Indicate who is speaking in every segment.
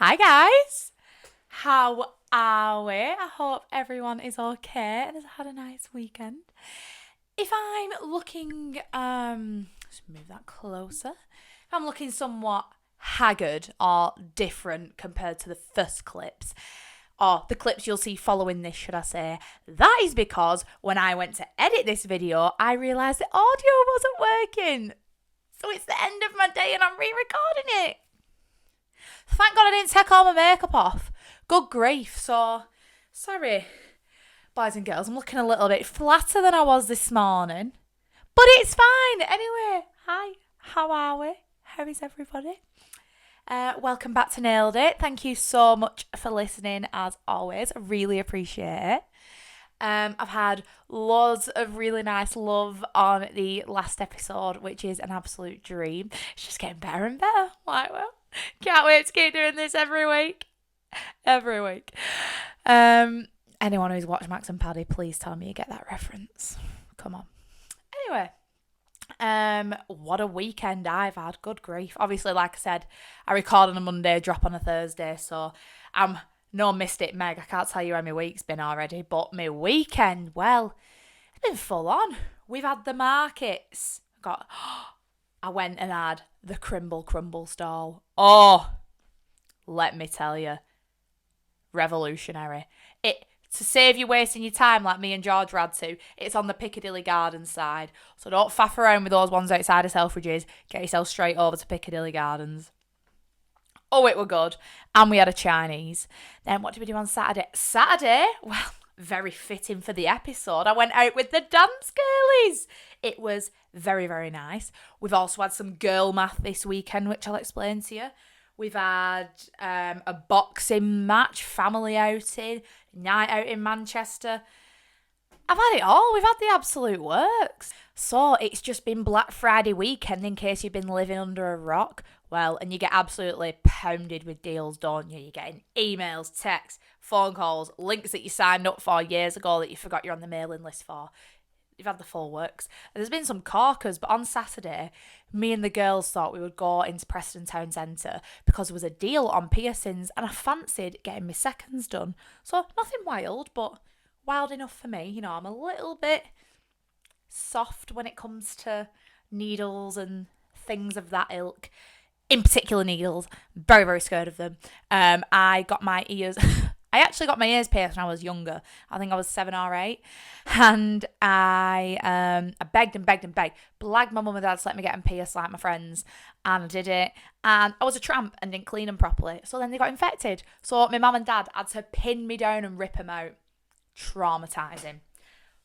Speaker 1: Hi guys, how are we? I hope everyone is okay and has had a nice weekend. If I'm looking, let's move that closer. If I'm looking somewhat haggard or different compared to the first clips, or the clips you'll see following this, should I say, that is because when I went to edit this video, I realised the audio wasn't working. So it's the end of my day and I'm re-recording it. Thank God I didn't take all my makeup off. Good grief. So, sorry, boys and girls, I'm looking a little bit flatter than I was this morning. But it's fine. Anyway, hi, how are we? How is everybody? Welcome back to Nailed It. Thank you so much for listening, as always. I really appreciate it. I've had loads of really nice love on the last episode, which is an absolute dream. It's just getting better and better. Like, well, can't wait to keep doing this every week. Every week. Anyone who's watched Max and Paddy, please tell me you get that reference. Come on. Anyway, what a weekend I've had. Good grief. Obviously, like I said, I record on a Monday, drop on a Thursday, so I'm no missed it, Meg. I can't tell you how my week's been already, but my weekend, well, it's been full on. We've had the markets. I went and had the crumble stall. Oh, let me tell you, revolutionary. To save you wasting your time like me and George had to, it's on the Piccadilly Gardens side. So don't faff around with those ones outside of Selfridges. Get yourself straight over to Piccadilly Gardens. Oh, it were good. And we had a Chinese. Then what did we do on Saturday? Saturday? Well, very fitting for the episode. I went out with the dance girlies. It was very, very nice. We've also had some girl math this weekend, which I'll explain to you. We've had a boxing match, family outing, night out in Manchester. I've had it all. We've had the absolute works. So it's just been Black Friday weekend in case you've been living under a rock. Well, and you get absolutely pounded with deals, don't you? You're getting emails, texts, phone calls, links that you signed up for years ago that you forgot you're on the mailing list for. You've had the full works. And there's been some corkers, but on Saturday, me and the girls thought we would go into Preston Town Centre because there was a deal on piercings and I fancied getting my seconds done. So nothing wild, but wild enough for me. You know, I'm a little bit soft when it comes to needles and things of that ilk. In particular needles. Very, very scared of them. I got my ears... I actually got my ears pierced when I was younger. I think I was 7 or 8. And I begged and begged and begged. Blagged my mum and dad to let me get them pierced like my friends. And I did it. And I was a tramp and didn't clean them properly. So then they got infected. So my mum and dad had to pin me down and rip them out. Traumatising.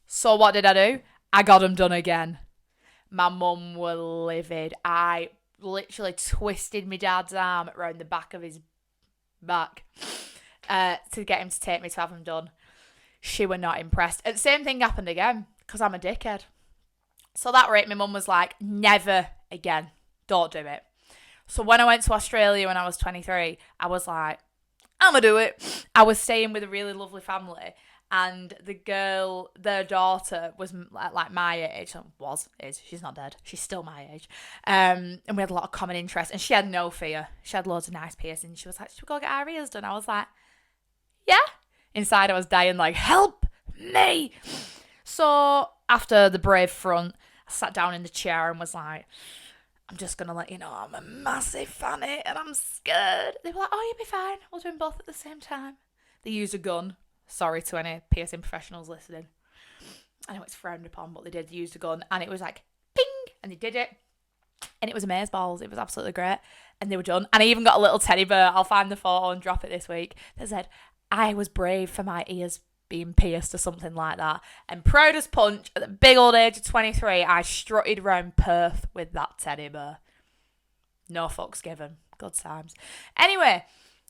Speaker 1: So what did I do? I got them done again. My mum were livid. I literally twisted my dad's arm around the back of his back. To get him to take me to have them done. She were not impressed. And the same thing happened again, because I'm a dickhead. So that rate, my mum was like, never again. Don't do it. So when I went to Australia when I was 23, I was like, I'm going to do it. I was staying with a really lovely family. And the girl, their daughter, was like my age. She's not dead. She's still my age. And we had a lot of common interests. And she had no fear. She had loads of nice piercings. She was like, should we go get our ears done? I was like, yeah. Inside I was dying like, help me. So after the brave front, I sat down in the chair and was like, I'm just going to let you know I'm a massive fanny and I'm scared. They were like, oh, you'll be fine. We'll do them both at the same time. They used a gun. Sorry to any piercing professionals listening. I know it's frowned upon, but they did use a gun. And it was like, ping. And they did it. And it was amazeballs. It was absolutely great. And they were done. And I even got a little teddy bear. I'll find the photo and drop it this week. That said, I was brave for my ears being pierced or something like that. And proud as punch, at the big old age of 23, I strutted around Perth with that teddy bear. No fucks given. Good times. Anyway,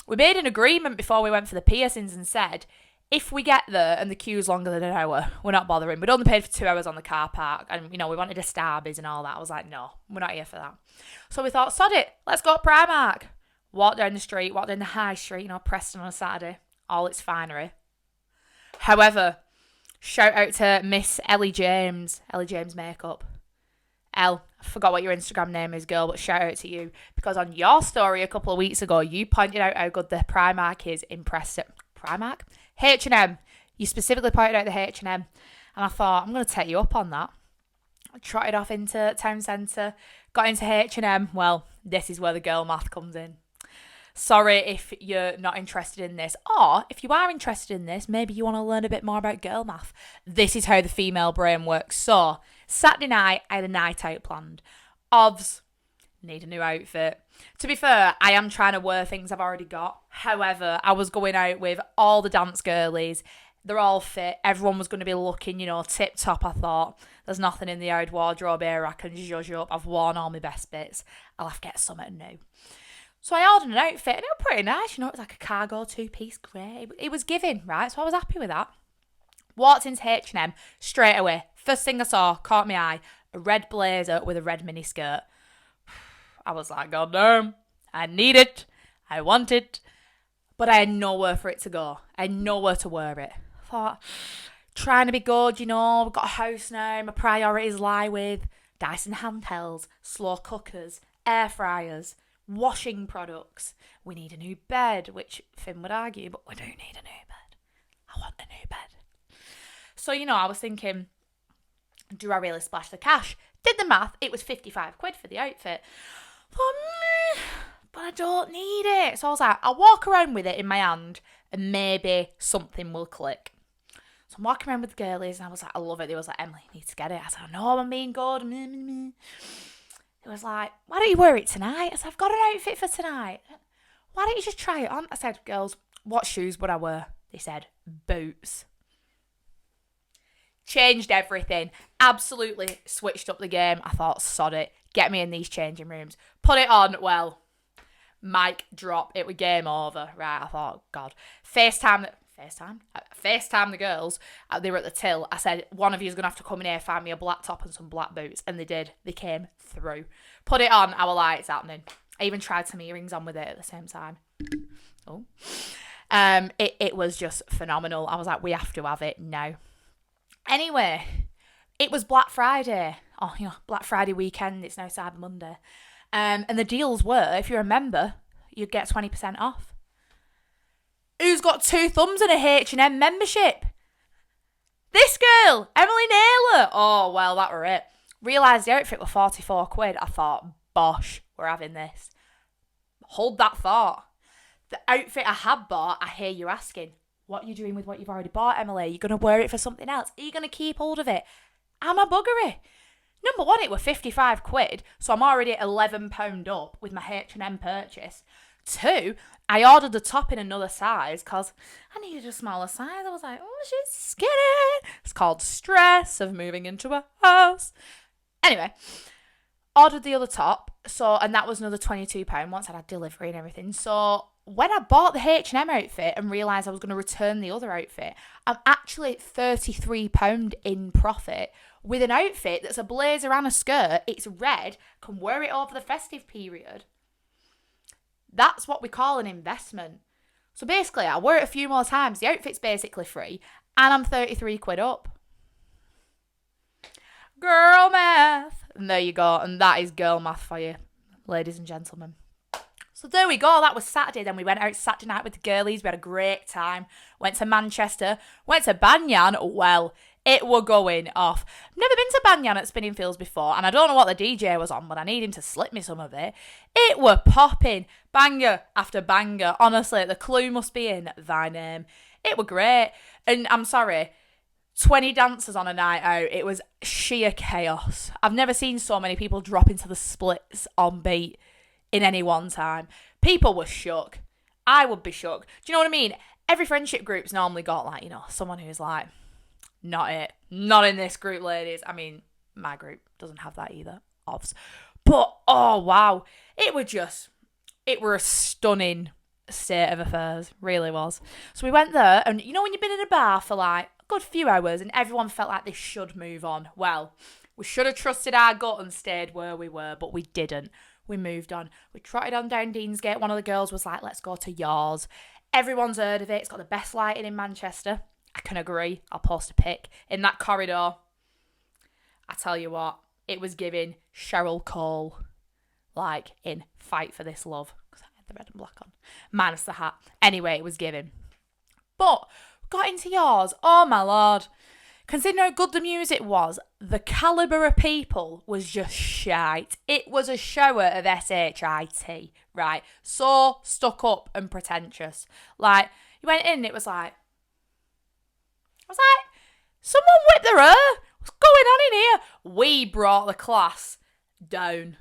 Speaker 1: we made an agreement before we went for the piercings and said, if we get there and the queue's longer than an hour, we're not bothering. We'd only paid for 2 hours on the car park. And, you know, we wanted a Starbies and all that. I was like, no, we're not here for that. So we thought, sod it. Let's go to Primark. Walk down the street, walk down the high street, you know, Preston on a Saturday. All its finery. However, shout out to Miss Ellie James Makeup. Elle, I forgot what your Instagram name is, girl, but shout out to you. Because on your story a couple of weeks ago, you pointed out how good the Primark is in Preston. Primark? H&M. You specifically pointed out the H&M. And I thought, I'm going to take you up on that. I trotted off into town centre, got into H&M. Well, this is where the girl math comes in. Sorry if you're not interested in this. Or if you are interested in this, maybe you want to learn a bit more about girl math. This is how the female brain works. So, Saturday night, I had a night out planned. Ovs, need a new outfit. To be fair, I am trying to wear things I've already got. However, I was going out with all the dance girlies. They're all fit. Everyone was going to be looking, tip top, I thought. There's nothing in the old wardrobe here I can zhuzh up. I've worn all my best bits. I'll have to get something new. So I ordered an outfit and it was pretty nice. It was like a cargo 2-piece grey. It was giving, right? So I was happy with that. Walked into H&M straight away. First thing I saw, caught my eye, a red blazer with a red mini skirt. I was like, God damn, I need it. I want it. But I had nowhere for it to go. I had nowhere to wear it. I thought, trying to be good, we've got a house now. My priorities lie with Dyson handhelds, slow cookers, air fryers, washing products. We need a new bed, which Finn would argue, but we do need a new bed. I want a new bed. So, I was thinking, do I really splash the cash? Did the math, it was 55 quid for the outfit. But I don't need it. So I was like, I'll walk around with it in my hand and maybe something will click. So I'm walking around with the girlies and I was like, I love it. They was like, Emily, you need to get it. I said, I know, I'm being good. It was like, why don't you wear it tonight? I said, I've got an outfit for tonight. Why don't you just try it on? I said, girls, what shoes would I wear? They said, boots. Changed everything. Absolutely switched up the game. I thought, sod it. Get me in these changing rooms. Put it on. Well, mic drop. It was game over. Right, I thought, God. FaceTime the girls. They were at the till. I said, one of you is going to have to come in here, find me a black top and some black boots. And they did. They came through. Put it on. I was like, it's happening. I even tried some earrings on with it at the same time. Oh. It was just phenomenal. I was like, we have to have it now. Anyway, it was Black Friday. Oh, Black Friday weekend. It's now Cyber Monday. And the deals were, if you remember, you'd get 20% off. Who's got 2 thumbs and a H&M membership? This girl, Emily Nayled. Oh, well, that were it. Realised the outfit was 44 quid. I thought, bosh, we're having this. Hold that thought. The outfit I had bought, I hear you asking, what are you doing with what you've already bought, Emily? Are you going to wear it for something else? Are you going to keep hold of it? Am I buggery? Number one, it was 55 quid, so I'm already £11 up with my H&M purchase. 2, I ordered the top in another size because I needed a smaller size. I was like, oh, she's skinny. It's called stress of moving into a house. Anyway, ordered the other top, and that was another £22 once I had delivery and everything. So when I bought the H&M outfit and realised I was going to return the other outfit, I'm actually £33 in profit with an outfit that's a blazer and a skirt. It's red, can wear it over the festive period. That's what we call an investment. So basically, I wear it a few more times. The outfit's basically free, and I'm 33 quid up. Girl math. And there you go. And that is girl math for you, ladies and gentlemen. So there we go. That was Saturday. Then we went out Saturday night with the girlies. We had a great time. Went to Manchester. Went to Banyan. Well, it were going off. Never been to Banyan at Spinning Fields before, and I don't know what the DJ was on, but I need him to slip me some of it. It were popping. Banger after banger. Honestly, the clue must be in thy name. It were great. And I'm sorry, 20 dancers on a night out. It was sheer chaos. I've never seen so many people drop into the splits on beat in any one time. People were shook. I would be shook. Do you know what I mean? Every friendship group's normally got someone who's like, not it. Not in this group, ladies. I mean, my group doesn't have that either. Obvs. But, oh, wow. It were a stunning state of affairs. Really was. So we went there, and when you've been in a bar for a good few hours and everyone felt like they should move on. Well, we should have trusted our gut and stayed where we were, but we didn't. We moved on. We trotted on down Deansgate. One of the girls was like, let's go to yours. Everyone's heard of it. It's got the best lighting in Manchester. I can agree. I'll post a pic. In that corridor, I tell you what, it was giving Cheryl Cole, like in Fight for This Love, because I had the red and black on, minus the hat. Anyway, it was giving. But got into yours. Oh my lord. Considering how good the music was, the calibre of people was just shite. It was a shower of shit, right? So stuck up and pretentious. Like, you went in and it was like, someone whipped their hair. What's going on in here? We brought the class down,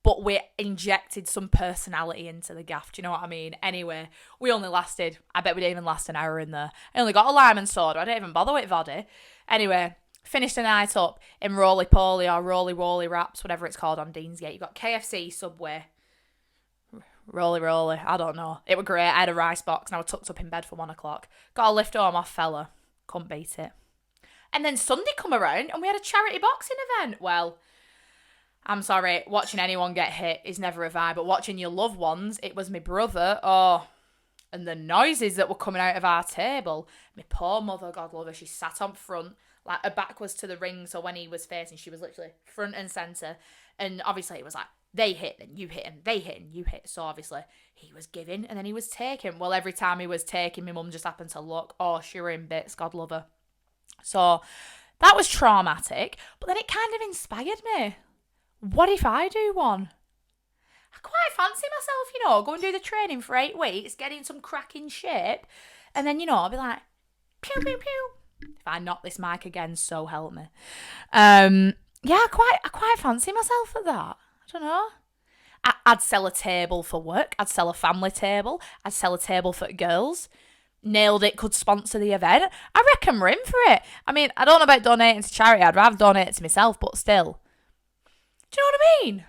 Speaker 1: but we injected some personality into the gaff. Do you know what I mean? Anyway, we only lasted, I bet we didn't even last an hour in there. I only got a lime and soda. I didn't even bother with vodka. Anyway, finished the night up in roly-poly or roly-woly wraps, whatever it's called on Deansgate. You got KFC, Subway, roly-roly, I don't know. It was great. I had a rice box and I was tucked up in bed for 1 o'clock. Got a lift home off fella. Couldn't beat it. And then Sunday come around and we had a charity boxing event. Well, I'm sorry, watching anyone get hit is never a vibe, but watching your loved ones, it was my brother, and the noises that were coming out of our table. My poor mother, God love her, she sat on front, like her back was to the ring, so when he was facing, she was literally front and centre, and obviously it was like, they hit, then you hit him, they hit, and you hit, so obviously he was giving, and then he was taking. Well, every time he was taking, my mum just happened to look, she were in bits, God love her. So that was traumatic, but then it kind of inspired me. What if I do one? I quite fancy myself, go and do the training for 8 weeks, get in some cracking shape, and then, I'll be like, pew, pew, pew. If I knock this mic again, so help me. Yeah, I quite fancy myself at that. I don't know. I'd sell a table for work. I'd sell a family table. I'd sell a table for girls. Nailed It could sponsor the event. I reckon we're in for it. I mean, I don't know about donating to charity. I'd rather donate it to myself, but still. Do you know what I mean?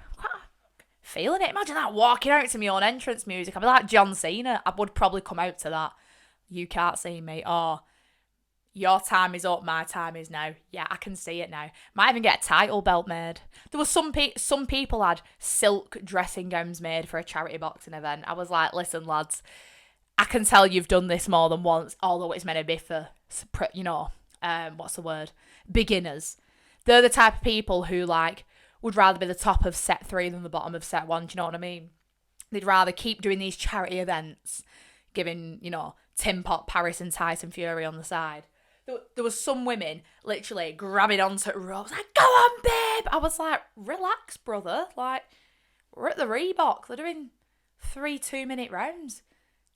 Speaker 1: Feeling it. Imagine that, walking out to my own entrance music. I'd be like John Cena. I would probably come out to that. You can't see me. Your time is up, my time is now. Yeah, I can see it now. Might even get a title belt made. There was some people had silk dressing gowns made for a charity boxing event. I was like, listen, lads, I can tell you've done this more than once, although it's meant to be for, what's the word? Beginners. They're the type of people who, would rather be the top of set 3 than the bottom of set 1. Do you know what I mean? They'd rather keep doing these charity events, giving, Tim Pot, Paris and Tyson Fury on the side. There was some women literally grabbing onto ropes, like, go on, babe. I was like, relax, brother. Like, we're at the Reebok. They're doing 3 2-minute rounds.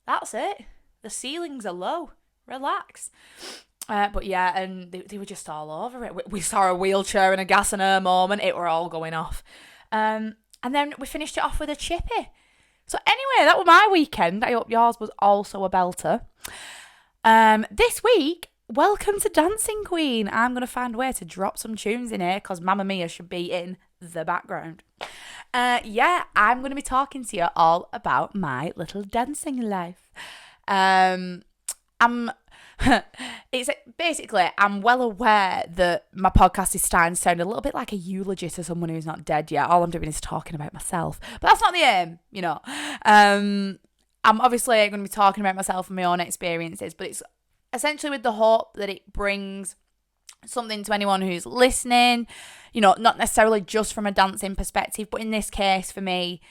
Speaker 1: That's it. The ceilings are low. Relax. But yeah, and they were just all over it. We saw a wheelchair and a gas and air moment. It were all going off. And then we finished it off with a chippy. So anyway, that was my weekend. I hope yours was also a belter. This week, welcome to Dancing Queen. I'm going to find a way to drop some tunes in here because Mamma Mia should be in the background. I'm going to be talking to you all about my little dancing life. It's basically, I'm well aware that my podcast is starting to sound a little bit like a eulogy to someone who's not dead yet. All I'm doing is talking about myself, but that's not the aim, I'm obviously going to be talking about myself and my own experiences, but it's essentially with the hope that it brings something to anyone who's listening, not necessarily just from a dancing perspective, but in this case for me,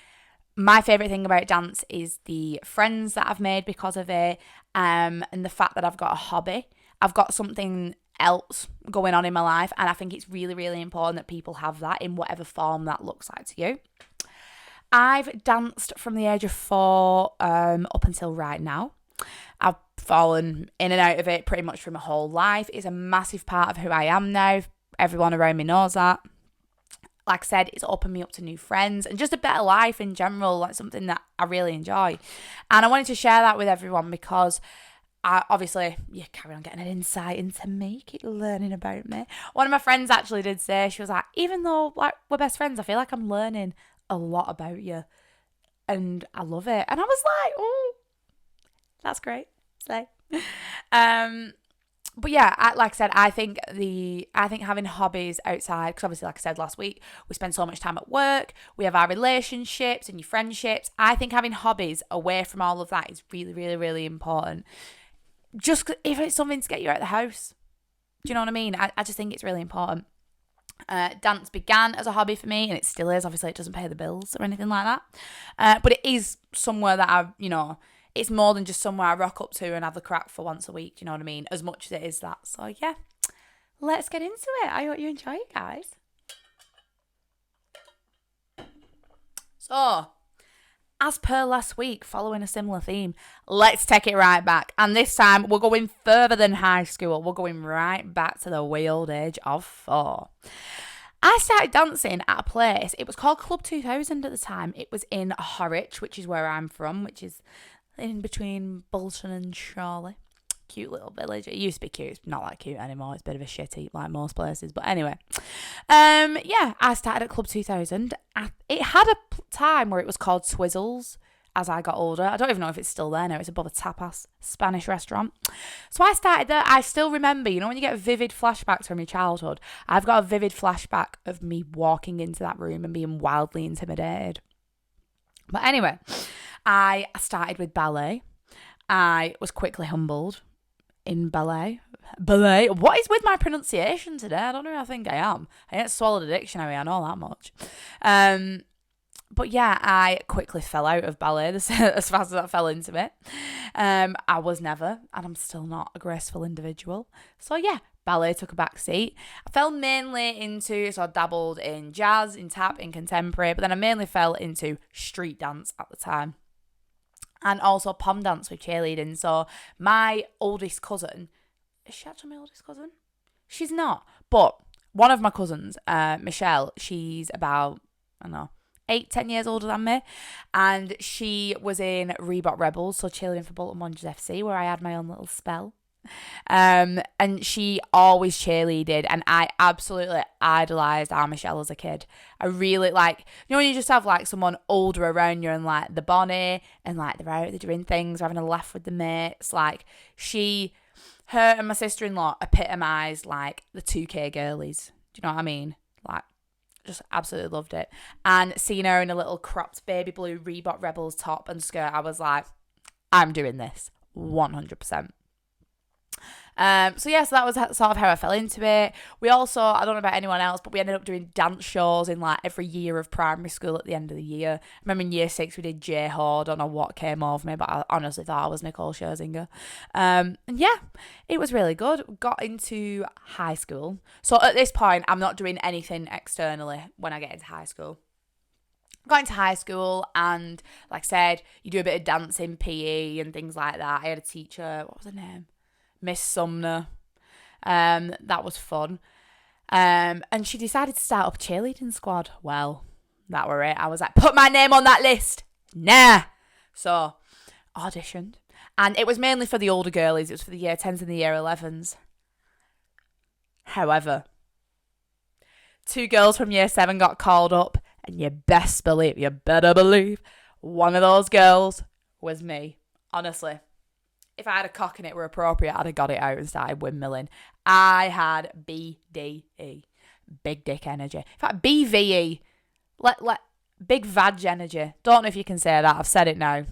Speaker 1: my favourite thing about dance is the friends that I've made because of it, and the fact that I've got a hobby. I've got something else going on in my life, and I think it's really, really important that people have that in whatever form that looks like to you. I've danced from the age of 4 up until right now. I've fallen in and out of it pretty much through my whole life. It's a massive part of who I am now. Everyone around me knows that. Like I said, it's opened me up to new friends and just a better life in general, like something that I really enjoy. And I wanted to share that with everyone because obviously you carry on getting an insight into me, keep learning about me. One of my friends actually did say, she was like, even though we're best friends, I feel like I'm learning a lot about you. And I love it. And I was like, oh, that's great. So, but yeah, like I said, I think having hobbies outside, because obviously, like I said last week, we spend so much time at work, we have our relationships and your friendships. I think having hobbies away from all of that is really, really, really important. Just if it's something to get you out of the house. Do you know what I mean? I just think it's really important. Dance began as a hobby for me, and it still is. Obviously, it doesn't pay the bills or anything like that. But it is somewhere that it's more than just somewhere I rock up to and have the crack for once a week. Do you know what I mean? As much as it is that. So yeah, let's get into it. I hope you enjoy it, guys. So, as per last week, following a similar theme, let's take it right back. And this time, we're going further than high school. We're going right back to the wee old age of 4. I started dancing at a place. It was called Club 2000 at the time. It was in Horwich, which is where I'm from, which is in between Bolton and Chorley. Cute little village. It used to be cute. It's not that cute anymore. It's a bit of a shit heap like most places. But anyway, I started at Club 2000. It had a time where it was called Swizzles as I got older. I don't even know if it's still there now. It's above a tapas Spanish restaurant. So I started there. I still remember, when you get vivid flashbacks from your childhood, I've got a vivid flashback of me walking into that room and being wildly intimidated. But anyway, I started with ballet. I was quickly humbled in ballet. What is with my pronunciation today? I don't know. I think I am. I ain't swallowed a dictionary. I know that much. But yeah, I quickly fell out of ballet as fast as I fell into it. I was never, and I'm still not, a graceful individual. So yeah, ballet took a back seat. I fell mainly into, so I dabbled in jazz, in tap, in contemporary, but then I mainly fell into street dance at the time. And also pom dance with cheerleading. So my oldest cousin, is she actually my oldest cousin? She's not. But one of my cousins, Michelle, she's about, 8-10 years older than me. And she was in Reebok Rebels, so cheerleading for Bolton Wanderers FC, where I had my own little spell. And she always cheerleaded, and I absolutely idolised our Michelle as a kid. I really when you just have someone older around you and the bonnie and they're out, they're doing things, they're having a laugh with the mates. Her and my sister-in-law epitomised the 2K girlies. Do you know what I mean? Just absolutely loved it. And seeing her in a little cropped baby blue Reebok Rebels top and skirt, I was like, I'm doing this 100%. So that was sort of how I fell into it. We also, I don't know about anyone else, but we ended up doing dance shows in every year of primary school at the end of the year. I remember in year 6 we did J-Ho. I don't know what came over me, but I honestly thought I was Nicole Scherzinger. And yeah, it was really good. Got into high school. So at this point, I'm not doing anything externally when I get into high school. Got into high school and, like I said, you do a bit of dancing, PE and things like that. I had a teacher, what was her name? Miss Sumner. That was fun. And she decided to start up a cheerleading squad. Well, that were it. I was like, put my name on that list. Nah. So, auditioned. And it was mainly for the older girlies. It was for the year 10s and the year 11s. However, 2 girls from year 7 got called up. And you better believe, one of those girls was me. Honestly. If I had a cock and it were appropriate, I'd have got it out and started windmilling. I had BDE, big dick energy. In fact, BVE, big vag energy. Don't know if you can say that. I've said it now.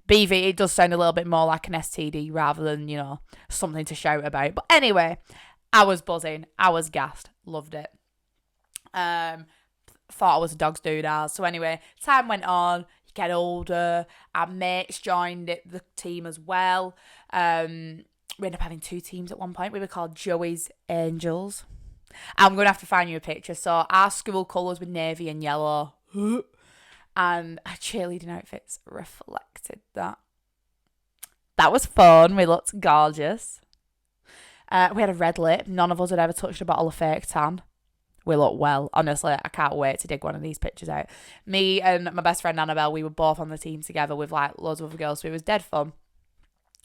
Speaker 1: BV, it does sound a little bit more like an STD rather than, something to shout about. But anyway, I was buzzing. I was gassed. Loved it. Thought I was a dog's doodah. So anyway, time went on. Get older. Our mates joined the team as well. We ended up having 2 teams at one point. We were called Joey's Angels. I'm going to have to find you a picture. So our school colours were navy and yellow. And our cheerleading outfits reflected that. That was fun. We looked gorgeous. We had a red lip. None of us had ever touched a bottle of fake tan. We look well. Honestly, I can't wait to dig one of these pictures out. Me and my best friend Annabelle, we were both on the team together with loads of other girls, so it was dead fun.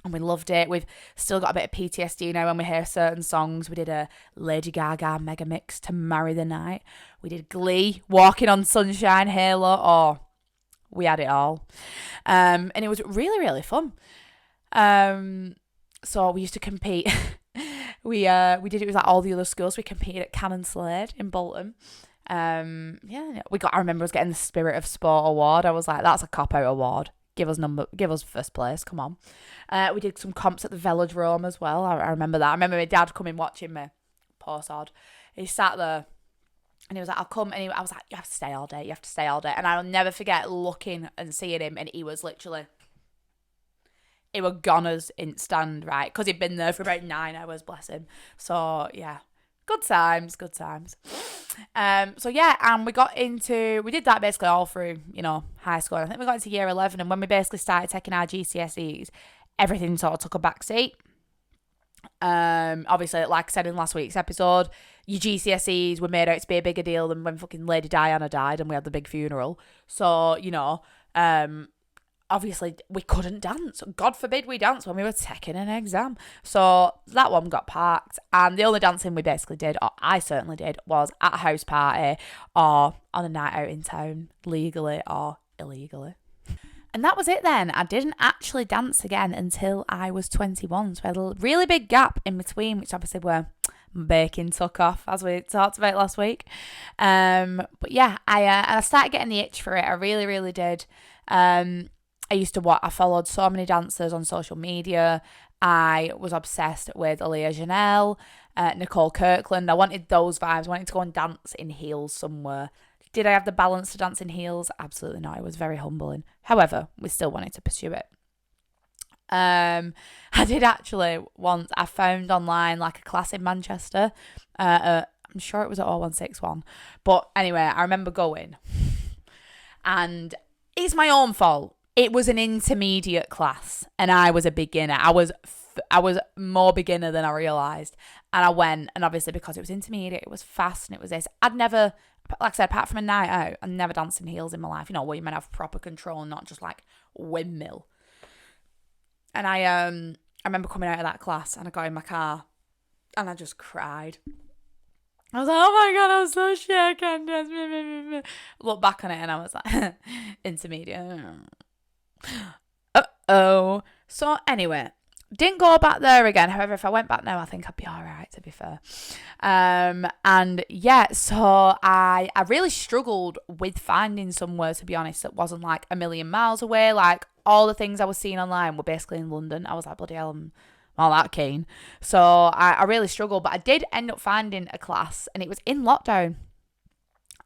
Speaker 1: And we loved it. We've still got a bit of PTSD now when we hear certain songs. We did a Lady Gaga mega mix to Marry the Night. We did Glee, Walking on Sunshine, Halo. Oh, we had it all. And it was really, really fun. So we used to compete. We did it with all the other schools. We competed at Cannon Slade in Bolton. I remember us getting the Spirit of Sport award. I was like, that's a cop-out award. Give us first place, come on. We did some comps at the Velodrome as well. I remember that. I remember my dad coming watching me. Poor sod. He sat there And he was like, I'll come. And I was like, you have to stay all day. You have to stay all day. And I'll never forget looking and seeing him. And he was literally, he were goners instant, right? Because he'd been there for about 9 hours, bless him. So, yeah. Good times, good times. So, yeah, and we did that basically all through, high school. I think we got into year 11. And when we basically started taking our GCSEs, everything sort of took a back seat. Obviously, like I said in last week's episode, your GCSEs were made out to be a bigger deal than when fucking Lady Diana died and we had the big funeral. So, obviously we couldn't dance. God forbid we danced when we were taking an exam. So that one got parked. And the only dancing we basically did, or I certainly did, was at a house party or on a night out in town, legally or illegally. And that was it then. I didn't actually dance again until I was 21. So I had a really big gap in between, which obviously where baking took off, as we talked about last week. But yeah, I started getting the itch for it. I really, really did. I followed so many dancers on social media. I was obsessed with Aaliyah Janelle, Nicole Kirkland. I wanted those vibes. I wanted to go and dance in heels somewhere. Did I have the balance to dance in heels? Absolutely not. It was very humbling. However, we still wanted to pursue it. I did actually once. I found online like a class in Manchester. I'm sure it was at 0161. But anyway, I remember going. And it's my own fault. It was an intermediate class and I was a beginner. I was more beginner than I realised. And I went, and obviously because it was intermediate, it was fast and it was this. I'd never, like I said, apart from a night out, I'd never danced in heels in my life. Where you might have proper control, not just like windmill. And I remember coming out of that class and I got in my car and I just cried. I was like, oh my God, I'm so shit, I can't dance. Look back on it and I was like, intermediate. Uh-oh. So anyway, didn't go back there again. However, if I went back now, I think I'd be all right, to be fair. And yeah, so I really struggled with finding somewhere, to be honest, that wasn't like a million miles away. Like all the things I was seeing online were basically in London. I was like, bloody hell, I'm not that keen. So I really struggled, but I did end up finding a class and it was in lockdown.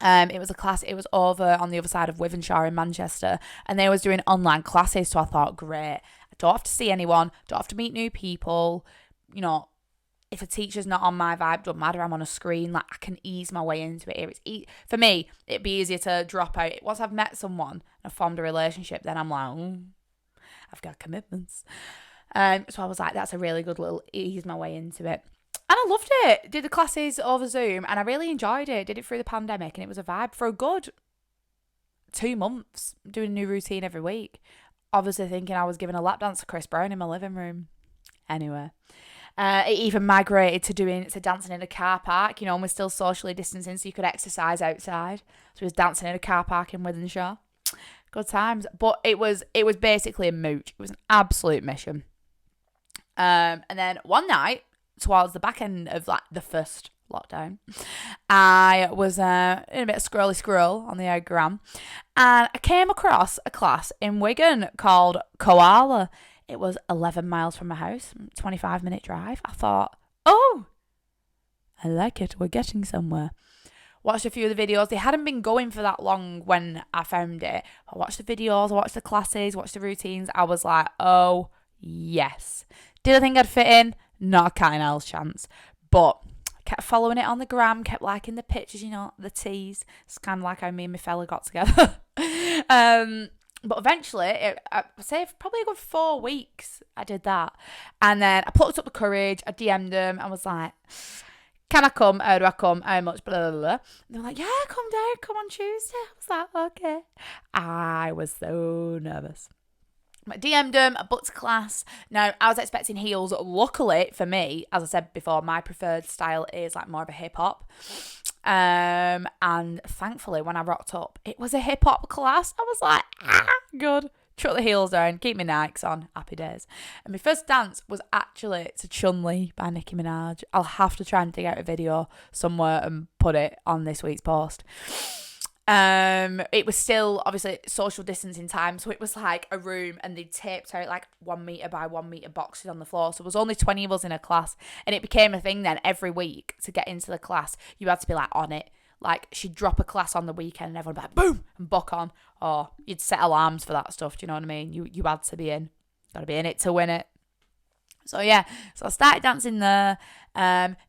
Speaker 1: It was a class, it was over on the other side of Wythenshawe in Manchester, and they was doing online classes, so I thought, great, I don't have to see anyone, don't have to meet new people, if a teacher's not on my vibe, don't matter, I'm on a screen, like, I can ease my way into it. For me, it'd be easier to drop out. Once I've met someone and I've formed a relationship, then I'm like, I've got commitments. So I was like, that's a really good little ease my way into it. And I loved it. Did the classes over Zoom and I really enjoyed it. Did it through the pandemic and it was a vibe for a good 2 months, doing a new routine every week. Obviously thinking I was giving a lap dance to Chris Brown in my living room. Anyway, it even migrated to dancing in a car park, and we're still socially distancing so you could exercise outside. So we was dancing in a car park in Wythenshawe. Good times. But it was basically a mooch. It was an absolute mission. And then one night, towards the back end of like the first lockdown, I was in a bit of scroll on the gram, and I came across a class in Wigan called Koala. It was 11 miles from my house, 25-minute drive. I thought, oh, I like it. We're getting somewhere. Watched a few of the videos. They hadn't been going for that long when I found it. I watched the videos, I watched the classes, watched the routines. I was like, oh, yes. Did I think I'd fit in? Not a cat in hell's chance. But kept following it on the gram, kept liking the pictures, the teas. It's kind of like how me and my fella got together. But eventually, I'd say probably a good 4 weeks, I did that. And then I plucked up the courage, I DM'd them, and was like, can I come? How do I come? How much? Blah, blah, blah. And they were like, yeah, come down, come on Tuesday. I was like, okay. I was so nervous. I DM'd them, I booked a class. Now, I was expecting heels. Luckily for me, as I said before, my preferred style is like more of a hip hop. And thankfully, when I rocked up, it was a hip hop class. I was like, good. Chuck the heels down, keep my Nikes on, happy days. And my first dance was actually to Chun-Li by Nicki Minaj. I'll have to try and dig out a video somewhere and put it on this week's post. It was still obviously social distancing time, so it was like a room and they taped out like 1 meter by 1 meter boxes on the floor, so there was only 20 of us in a class, and it became a thing then every week to get into the class. You had to be like on it, like she'd drop a class on the weekend and everyone would be like, boom, and buck on. Or you'd set alarms for that stuff, do you know what I mean? You had to be in. Got to be in it to win it. So yeah, so I started dancing there,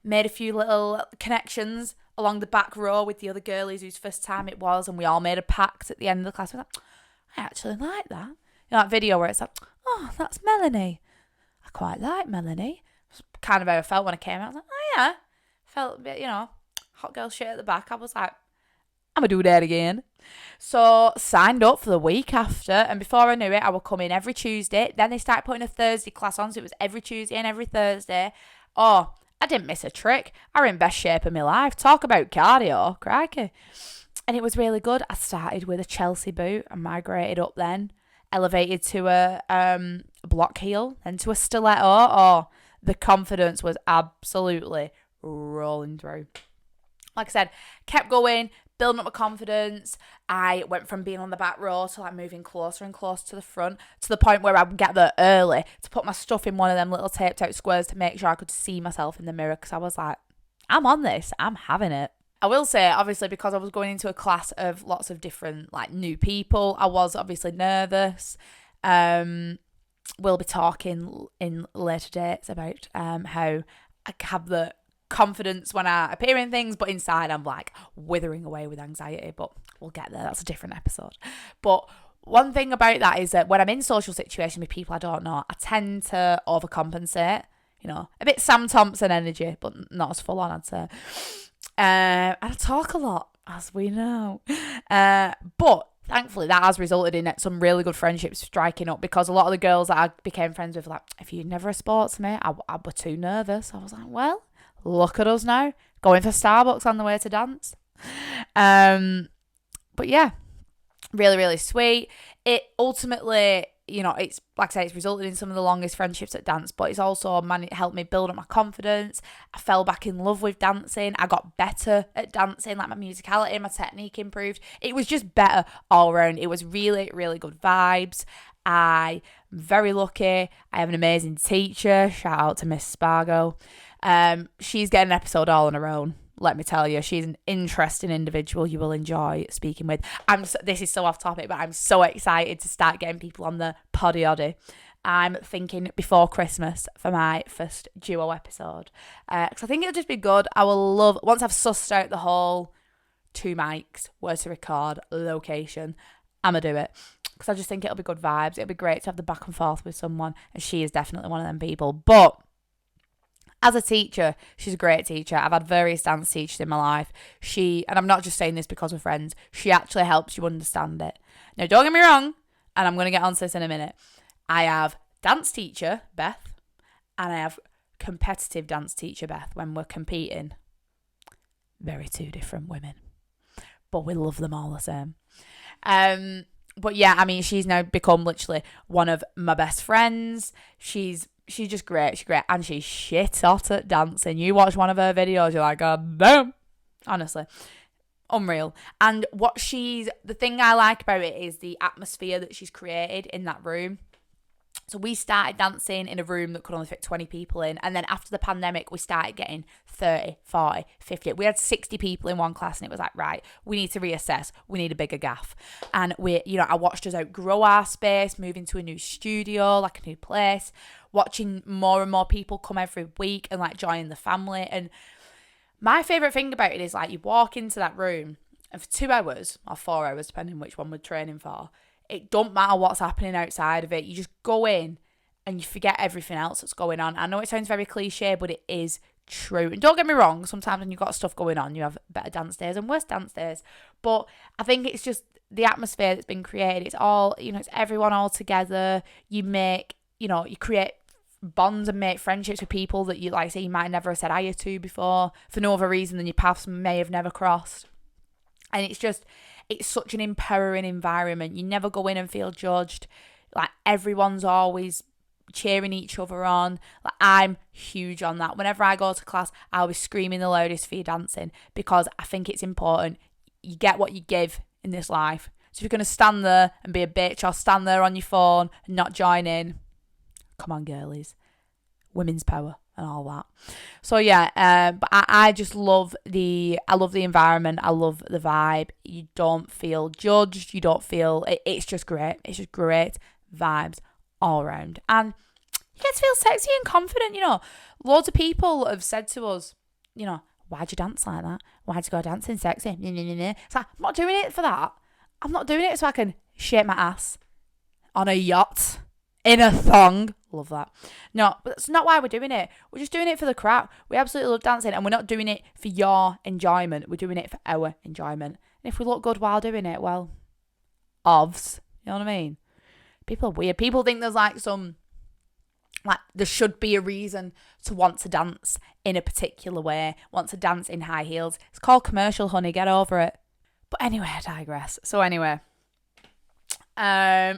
Speaker 1: made a few little connections along the back row with the other girlies whose first time it was, and we all made a pact at the end of the class. We're like, I actually like that. You know, that video where it's like, oh, that's Melanie. I quite like Melanie. It's kind of how I felt when I came out. I was like, oh yeah. Felt a bit, you know, hot girl shit at the back. I was like, I'm going to do that again. So signed up for the week after, and before I knew it, I would come in every Tuesday. Then they started putting a Thursday class on, so it was every Tuesday and every Thursday. Oh, I didn't miss a trick. I was in best shape of my life. Talk about cardio, crikey. And it was really good. I started with a Chelsea boot and migrated up then, elevated to a block heel, then to a stiletto. Oh, the confidence was absolutely rolling through. Like I said, kept going, building up my confidence. I went from being on the back row to like moving closer and closer to the front, to the point where I would get there early to put my stuff in one of them little taped out squares to make sure I could see myself in the mirror, because I was like, I'm on this, I'm having it. I will say, obviously, because I was going into a class of lots of different like new people, I was obviously nervous. We'll be talking in later dates about how I have the confidence when I appear in things, but inside I'm like withering away with anxiety. But we'll get there. That's a different episode. But one thing about that is that when I'm in social situations with people I don't know, I tend to overcompensate. You know, a bit Sam Thompson energy, but not as full on, I'd say. And I talk a lot, as we know. But thankfully, that has resulted in some really good friendships striking up, because a lot of the girls that I became friends with were like, if you're never a sportsmate, I were too nervous. I was like, well, look at us now, going for Starbucks on the way to dance. But yeah, really, really sweet. It ultimately, you know, it's like I say, it's resulted in some of the longest friendships at dance, but it's also helped me build up my confidence. I fell back in love with dancing. I got better at dancing, like my musicality, my technique improved. It was just better all around. It was really, really good vibes. I'm very lucky. I have an amazing teacher. Shout out to Miss Spargo. She's getting an episode all on her own. Let me tell you, she's an interesting individual you will enjoy speaking with. This is so off topic, but I'm so excited to start getting people on the poddy. I'm thinking before Christmas for my first duo episode. Because I think it'll just be good. I will love, once I've sussed out the whole 2 mics, where to record, location, I'm going to do it. Because I just think it'll be good vibes. It'll be great to have the back and forth with someone. And she is definitely one of them people. But as a teacher, she's a great teacher. I've had various dance teachers in my life. And I'm not just saying this because we're friends, she actually helps you understand it. Now, don't get me wrong, and I'm going to get onto this in a minute. I have dance teacher, Beth, and I have competitive dance teacher, Beth, when we're competing. Very two different women. But we love them all the same. But yeah, I mean, she's now become literally one of my best friends. She's just great. She's great. And she's shit hot at dancing. You watch one of her videos, you're like, oh, boom. Honestly. Unreal. And the thing I like about it is the atmosphere that she's created in that room. So we started dancing in a room that could only fit 20 people in. And then after the pandemic, we started getting 30, 40, 50. We had 60 people in one class, and it was like, right, we need to reassess. We need a bigger gaff. And I watched us outgrow our space, move into a new studio, like a new place, watching more and more people come every week and like join the family. And my favourite thing about it is like you walk into that room and for 2 hours or 4 hours, depending which one we're training for, it don't matter what's happening outside of it. You just go in and you forget everything else that's going on. I know it sounds very cliche, but it is true. And don't get me wrong, sometimes when you've got stuff going on, you have better dance days and worse dance days. But I think it's just the atmosphere that's been created. It's all, it's everyone all together. You create bonds and make friendships with people that you, like say, you might never have said hiya to before for no other reason than your paths may have never crossed. And it's such an empowering environment. You never go in and feel judged. Like everyone's always cheering each other on. Like I'm huge on that. Whenever I go to class, I'll be screaming the loudest for your dancing, because I think it's important. You get what you give in this life. So if you're going to stand there and be a bitch or stand there on your phone and not join in, come on, girlies. Women's power. and all that. So yeah, but I just love I love the environment. I love the vibe. You don't feel judged. You don't feel, it's just great. It's just great vibes all around. And you get to feel sexy and confident, Loads of people have said to us, why'd you dance like that? Why'd you go dancing sexy? It's like, I'm not doing it for that. I'm not doing it so I can shake my ass on a yacht in a thong. Love that. No, but that's not why we're doing it. We're just doing it for the crowd. We absolutely love dancing, and we're not doing it for your enjoyment. We're doing it for our enjoyment. And if we look good while doing it, well, ovs. You know what I mean? People are weird. People think there's there should be a reason to want to dance in a particular way, want to dance in high heels. It's called commercial, honey. Get over it. But anyway, I digress. So anyway, so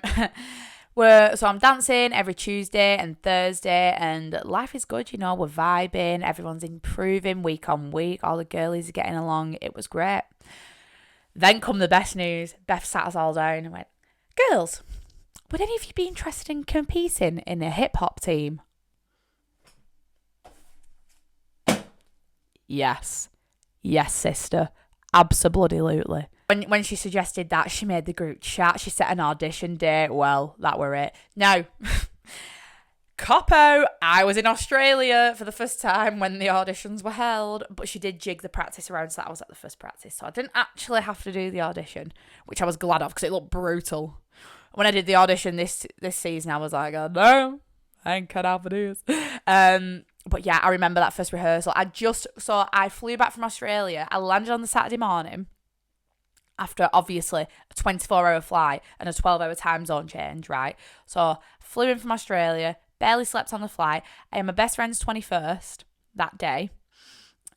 Speaker 1: I'm dancing every Tuesday and Thursday, and life is good, we're vibing, everyone's improving week on week, all the girlies are getting along. It was great. Then come the best news. Beth sat us all down and went, girls, would any of you be interested in competing in a hip-hop team? Yes, sister, absolutely. When she suggested that, she made the group chat. She set an audition date. Well, that were it. Now, Coppo, I was in Australia for the first time when the auditions were held, but she did jig the practice around, so that was at the first practice. So I didn't actually have to do the audition, which I was glad of because it looked brutal. When I did the audition this season, I was like, oh, no, I ain't cut out for this. But yeah, I remember that first rehearsal. I flew back from Australia. I landed on the Saturday morning after, obviously, a 24-hour flight and a 12-hour time zone change, right? So flew in from Australia, barely slept on the flight. I had my best friend's 21st that day.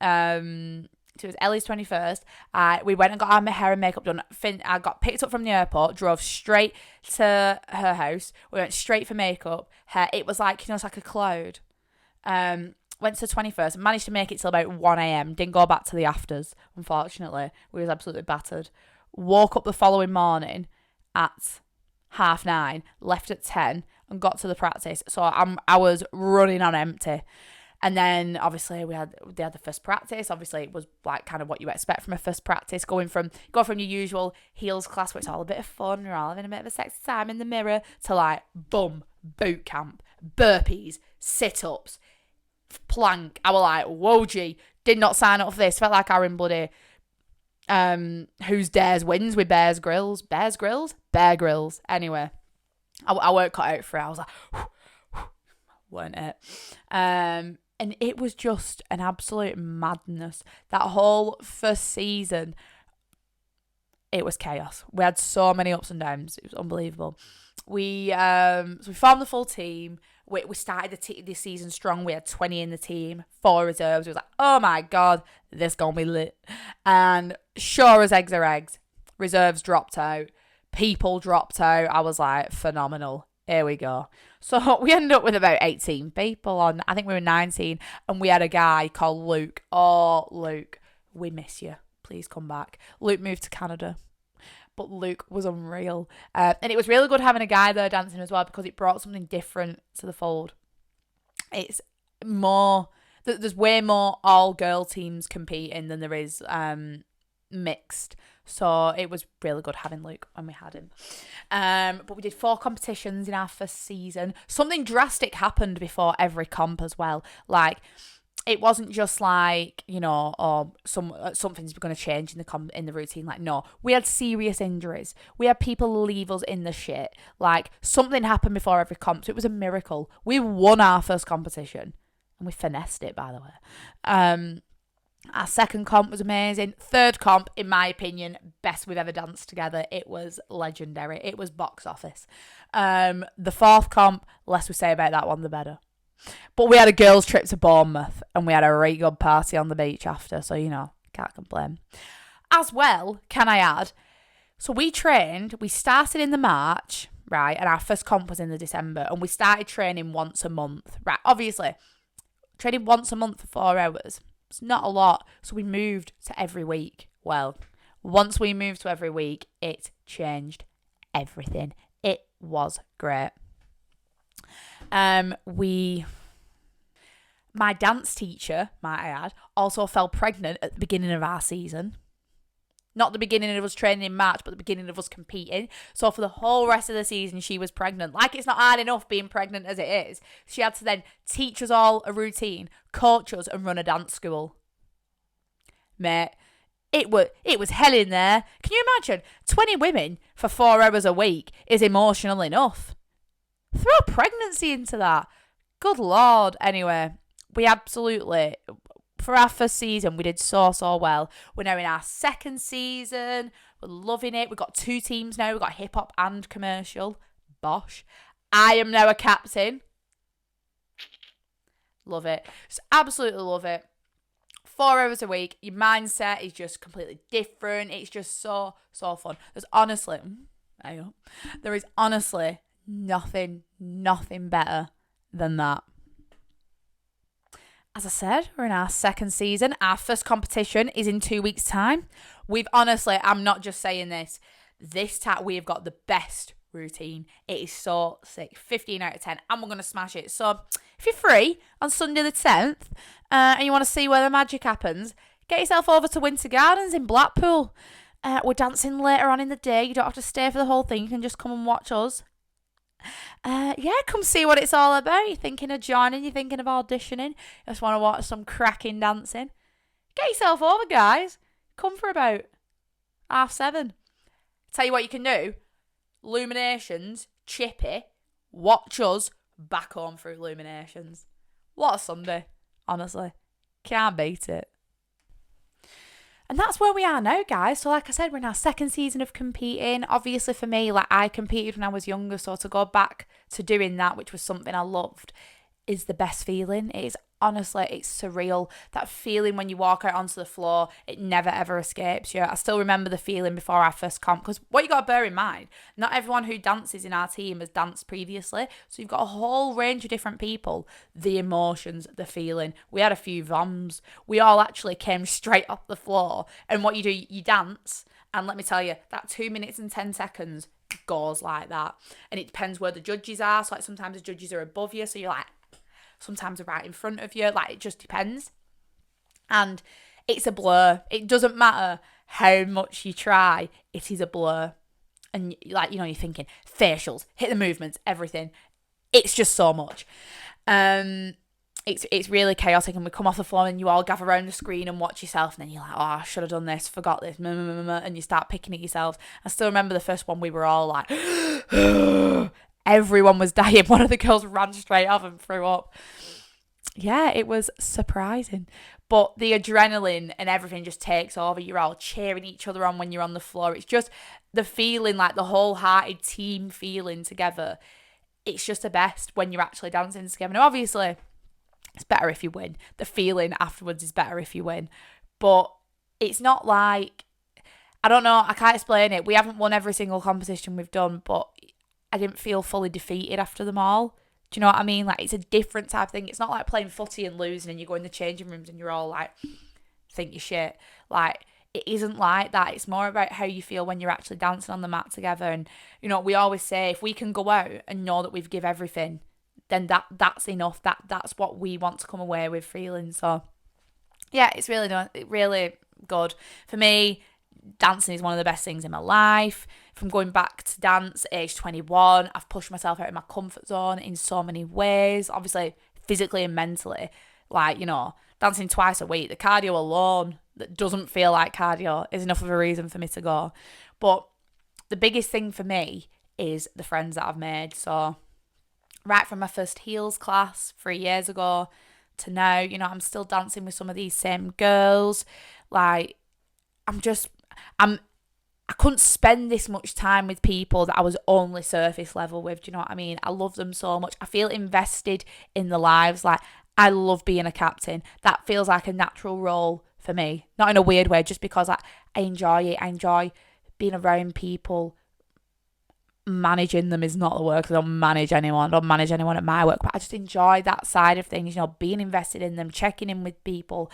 Speaker 1: So it was Ellie's 21st. We went and got our hair and makeup done. I got picked up from the airport, drove straight to her house. We went straight for makeup. It was like, it's like a cloud. Went to the 21st, managed to make it till about 1 a.m. Didn't go back to the afters, unfortunately. We was absolutely battered. Woke up the following morning at 9:30, left at 10, and got to the practice. So I was running on empty. And then obviously they had the first practice. Obviously it was like kind of what you expect from a first practice. Go from your usual heels class where it's all a bit of fun, we're all having a bit of a sexy time in the mirror, to like boom, boot camp, burpees, sit-ups, plank. I was like, whoa, gee, did not sign up for this. Felt like I were in bloody Who's Dares Wins with Bear Grylls. Anyway, I weren't cut out for it. I was like, weren't it? And it was just an absolute madness. That whole first season, it was chaos. We had so many ups and downs. It was unbelievable. We formed the full team. We started the season strong. We had 20 in the team, 4 reserves. It was like, oh my God, this gonna be lit. And sure as eggs are eggs, reserves dropped out. People dropped out. I was like, phenomenal. Here we go. So we ended up with about 18 people on. I think we were 19. And we had a guy called Luke. Oh, Luke, we miss you. Please come back. Luke moved to Canada. But Luke was unreal. And it was really good having a guy there dancing as well, because it brought something different to the fold. It's more, there's way more all-girl teams competing than there is mixed. So it was really good having Luke when we had him. But we did 4 competitions in our first season. Something drastic happened before every comp as well. Like, it wasn't just like, something's going to change in the routine. Like, no, we had serious injuries. We had people leave us in the shit. Like, something happened before every comp. So it was a miracle. We won our first competition, and we finessed it, by the way. Our second comp was amazing. Third comp, in my opinion, best we've ever danced together. It was legendary. It was box office. The fourth comp, less we say about that one, the better. But we had a girls' trip to Bournemouth, and we had a really good party on the beach after, so, can't complain. As well, can I add, so we started in the March, right, and our first comp was in the December, and we started training once a month, right, obviously, training once a month for 4 hours, it's not a lot, so we moved to every week. Well, once we moved to every week, it changed everything. It was great. My dance teacher, might I add, also fell pregnant at the beginning of our season. Not the beginning of us training in March, but the beginning of us competing. So for the whole rest of the season, she was pregnant. Like, it's not hard enough being pregnant as it is. She had to then teach us all a routine, coach us, and run a dance school. Mate, it was hell in there. Can you imagine? 20 women for 4 hours a week is emotional enough. Throw pregnancy into that. Good Lord. Anyway, we absolutely, for our first season, we did so well. We're now in our second season. We're loving it. We've got 2 teams now. We've got hip hop and commercial. Bosh. I am now a captain. Love it. Just absolutely love it. 4 hours a week. Your mindset is just completely different. It's just so fun. There is honestly nothing better than that. As I said, we're in our second season. Our first competition is in 2 weeks' time. I'm not just saying this time we have got the best routine. It is so sick. 15 out of 10. And we're going to smash it. So if you're free on Sunday the 10th and you want to see where the magic happens, get yourself over to Winter Gardens in Blackpool. We're dancing later on in the day. You don't have to stay for the whole thing. You can just come and watch us. Come see what it's all about. You're thinking of joining, you're thinking of auditioning, you just want to watch some cracking dancing. Get yourself over, guys. Come for about 7:30. Tell you what you can do. Illuminations, Chippy, watch us back home through Illuminations. What a Sunday, honestly. Can't beat it. And that's where we are now, guys. So like I said, we're in our second season of competing. Obviously for me, I competed when I was younger. So to go back to doing that, which was something I loved, is the best feeling. It is honestly, it's surreal. That feeling when you walk out onto the floor, it never ever escapes you. I still remember the feeling before our first comp, because what you got to bear in mind, not everyone who dances in our team has danced previously. So you've got a whole range of different people. The emotions, the feeling. We had a few VOMs. We all actually came straight off the floor. And what you do, you dance. And let me tell you, that 2 minutes and 10 seconds goes like that. And it depends where the judges are. So like sometimes the judges are above you. So you're like, sometimes they're right in front of you. Like, it just depends. And it's a blur. It doesn't matter how much you try. It is a blur. And like, you're thinking facials, hit the movements, everything. It's just so much. It's really chaotic, and we come off the floor and you all gather around the screen and watch yourself, and then you're like, oh, I should have done this, forgot this, and you start picking at yourselves. I still remember the first one, we were all like, everyone was dying. One of the girls ran straight off and threw up. Yeah, it was surprising. But the adrenaline and everything just takes over. You're all cheering each other on when you're on the floor. It's just the feeling, like the wholehearted team feeling together. It's just the best when you're actually dancing together. Now, obviously, it's better if you win. The feeling afterwards is better if you win. But it's not like, I don't know, I can't explain it. We haven't won every single competition we've done, but I didn't feel fully defeated after them all. Do you know what I mean? Like, it's a different type of thing. It's not like playing footy and losing and you go in the changing rooms and you're all like, think you're shit. Like, it isn't like that. It's more about how you feel when you're actually dancing on the mat together. And, we always say, if we can go out and know that we've give everything, then that's enough. That's what we want to come away with feeling. So, yeah, it's really good. For me, dancing is one of the best things in my life. From going back to dance at age 21, I've pushed myself out of my comfort zone in so many ways, obviously physically and mentally. Like, dancing twice a week, the cardio alone that doesn't feel like cardio is enough of a reason for me to go. But the biggest thing for me is the friends that I've made. So right from my first heels class 3 years ago to now, I'm still dancing with some of these same girls. Like, I couldn't spend this much time with people that I was only surface level with. Do you know what I mean? I love them so much. I feel invested in their lives. Like, I love being a captain. That feels like a natural role for me. Not in a weird way, just because I enjoy it. I enjoy being around people. Managing them is not the word, because I don't manage anyone. I don't manage anyone at my work. But I just enjoy that side of things, being invested in them, checking in with people,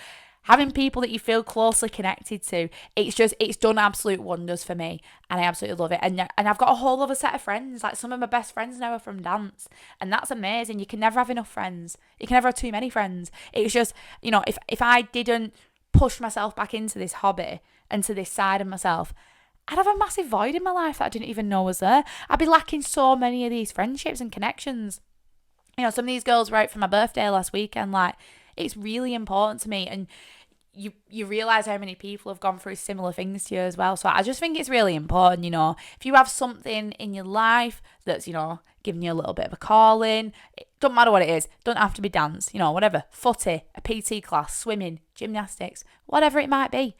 Speaker 1: having people that you feel closely connected to, it's done absolute wonders for me, and I absolutely love it. And I've got a whole other set of friends. Like, some of my best friends now are from dance, and that's amazing. You can never have enough friends. You can never have too many friends. It's just, if I didn't push myself back into this hobby and to this side of myself, I'd have a massive void in my life that I didn't even know was there. I'd be lacking so many of these friendships and connections. Some of these girls were out for my birthday last weekend. Like, it's really important to me, and you realise how many people have gone through similar things to you as well. So I just think it's really important, if you have something in your life that's, giving you a little bit of a calling, it doesn't matter what it is. Don't have to be dance, whatever, footy, a PT class, swimming, gymnastics, whatever it might be.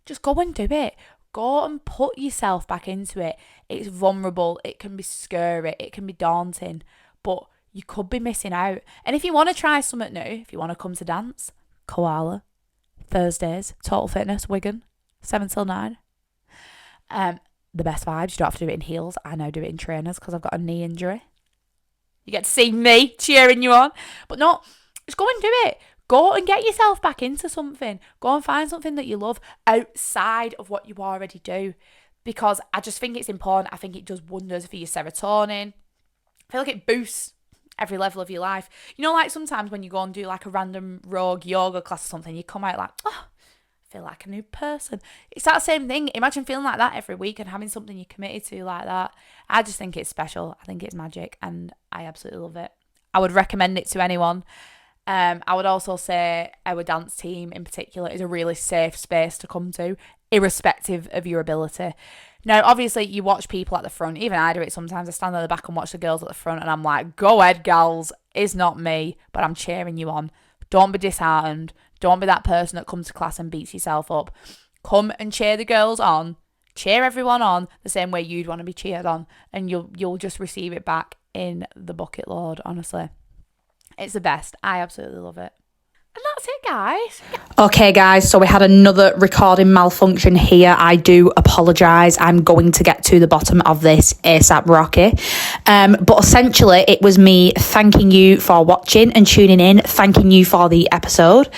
Speaker 1: Just go and do it. Go and put yourself back into it. It's vulnerable. It can be scary. It can be daunting, but you could be missing out. And if you want to try something new, if you want to come to dance, Koala, Thursdays, Total Fitness, Wigan, 7 till 9. The best vibes. You don't have to do it in heels. I now do it in trainers because I've got a knee injury. You get to see me cheering you on. But no, just go and do it. Go and get yourself back into something. Go and find something that you love outside of what you already do. Because I just think it's important. I think it does wonders for your serotonin. I feel like it boosts every level of your life. Like sometimes when you go and do like a random rogue yoga class or something, you come out like, oh, I feel like a new person. It's that same thing. Imagine feeling like that every week and having something you're committed to like that. I just think it's special. I think it's magic, and I absolutely love it. I would recommend it to anyone. I would also say our dance team in particular is a really safe space to come to, irrespective of your ability. Now, obviously, you watch people at the front. Even I do it sometimes. I stand at the back and watch the girls at the front, and I'm like, go ahead, gals. It's not me, but I'm cheering you on. Don't be disheartened. Don't be that person that comes to class and beats yourself up. Come and cheer the girls on. Cheer everyone on the same way you'd want to be cheered on, and you'll just receive it back in the bucket load, honestly. It's the best. I absolutely love it. And that's it, guys.
Speaker 2: Okay, guys, so we had another recording malfunction here. I do apologise. I'm going to get to the bottom of this ASAP Rocky. But essentially, it was me thanking you for watching and tuning in, thanking you for the episode,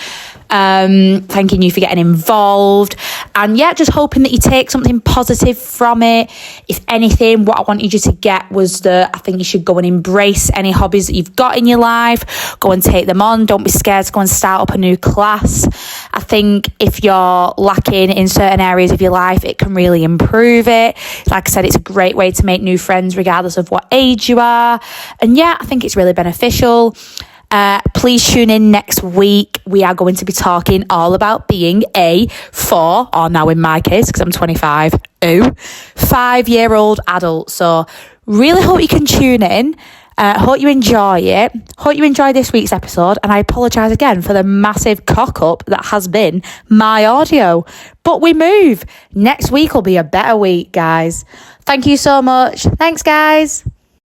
Speaker 2: thanking you for getting involved, and yeah, just hoping that you take something positive from it. If anything, what I wanted you to get was that I think you should go and embrace any hobbies that you've got in your life. Go and take them on. Don't be scared to go and start up a new class. I think if you're lacking in certain areas of your life, it can really improve it. Like I said, it's a great way to make new friends regardless of what age you are. And yeah, I think it's really beneficial. Please tune in next week. We are going to be talking all about being a 4, or now in my case, because I'm 25, 5-year-old adult. So really hope you can tune in. Hope you enjoy it. Hope you enjoy this week's episode. And I apologise again for the massive cock up that has been my audio. But we move. Next week will be a better week, guys. Thank you so much. Thanks, guys.